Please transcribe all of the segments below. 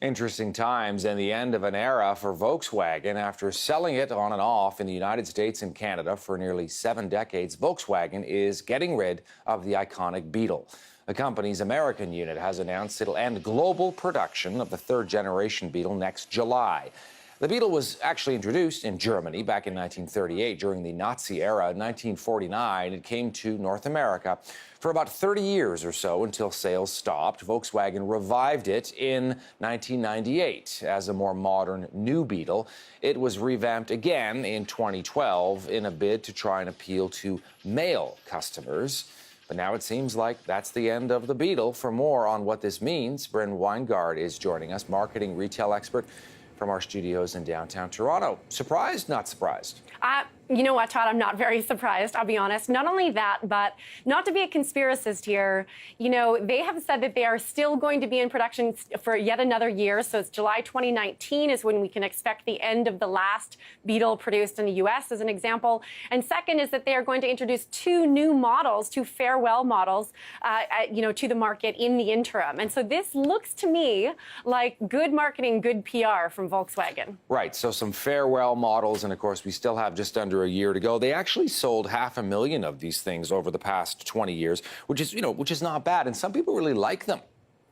Interesting times and the end of an era for Volkswagen. After selling it on and off in the United States and Canada for nearly 7 decades, Volkswagen is getting rid of the iconic Beetle. The company's American unit has announced it'll end global production of the third-generation Beetle next July. The Beetle was actually introduced in Germany back in 1938 during the Nazi era. In 1949, it came to North America for about 30 years or so until sales stopped. Volkswagen revived it in 1998 as a more modern new Beetle. It was revamped again in 2012 in a bid to try and appeal to male customers. But now it seems like that's the end of the Beetle. For more on what this means, Brynn is joining us, marketing retail expert from our studios in downtown Toronto. Surprised, not surprised? You know what, Todd? I'm not very surprised, I'll be honest. Not only that, but not to be a conspiracist here, you know, they have said that they are still going to be in production for yet another year. So it's July 2019 is when we can expect the end of the last Beetle produced in the U.S., as an example. And second is that they are going to introduce 2 new models, 2 farewell models, to the market in the interim. And so this looks to me like good marketing, good PR from Volkswagen. Right. So some farewell models, and of course, we still have just under a year to go. They actually sold 500,000 of these things over the past 20 years, which is not bad. And some people really like them.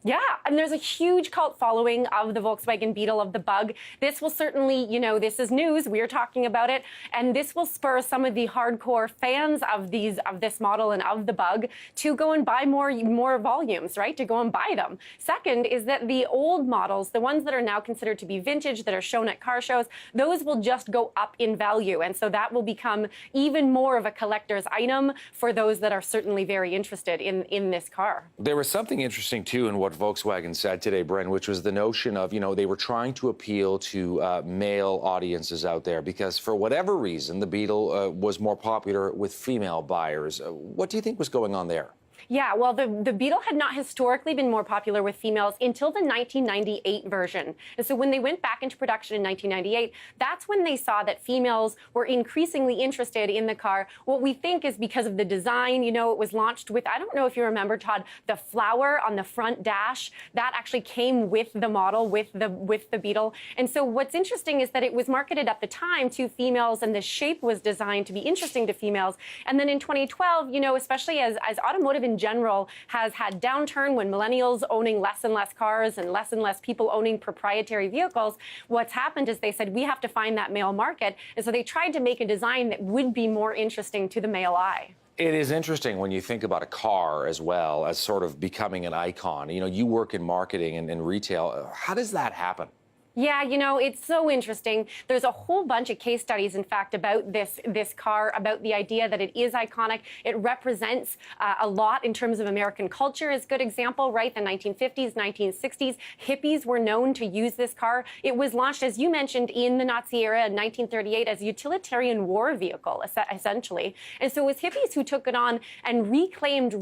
Yeah, and there's a huge cult following of the Volkswagen Beetle, of the Bug. This will certainly, this is news. We're talking about it, and this will spur some of the hardcore fans of this model and of the Bug to go and buy more volumes, right? To go and buy them. Second is that the old models, the ones that are now considered to be vintage, that are shown at car shows, those will just go up in value, and so that will become even more of a collector's item for those that are certainly very interested in this car. There was something interesting too in what Volkswagen said today, Brynn, which was the notion of, they were trying to appeal to male audiences out there because for whatever reason, the Beetle was more popular with female buyers. What do you think was going on there? Yeah, well, the Beetle had not historically been more popular with females until the 1998 version. And so when they went back into production in 1998, that's when they saw that females were increasingly interested in the car. What we think is because of the design. It was launched with, I don't know if you remember, Todd, the flower on the front dash. That actually came with the model, with the Beetle. And so what's interesting is that it was marketed at the time to females, and the shape was designed to be interesting to females. And then in 2012, especially as automotive in general has had downturn, when millennials owning less and less cars and less people owning proprietary vehicles, what's happened is they said, we have to find that male market. And so they tried to make a design that would be more interesting to the male eye. It is interesting when you think about a car as well as sort of becoming an icon. You work in marketing and retail. How does that happen? Yeah, it's so interesting. There's a whole bunch of case studies, in fact, about this car, about the idea that it is iconic. It represents a lot in terms of American culture is a good example, right? The 1950s, 1960s, hippies were known to use this car. It was launched, as you mentioned, in the Nazi era in 1938 as a utilitarian war vehicle, essentially. And so it was hippies who took it on and reclaimed,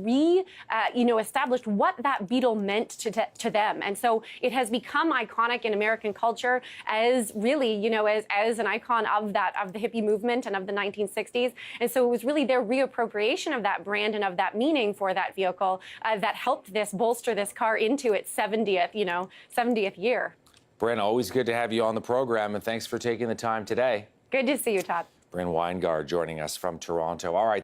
established what that Beetle meant to them. And so it has become iconic in American culture as really, as an icon of the hippie movement and of the 1960s. And so it was really their reappropriation of that brand and of that meaning for that vehicle that helped bolster this car into its 70th year. Brynn, always good to have you on the program, and thanks for taking the time today. Good to see you, Todd. Brynn joining us from Toronto. All right.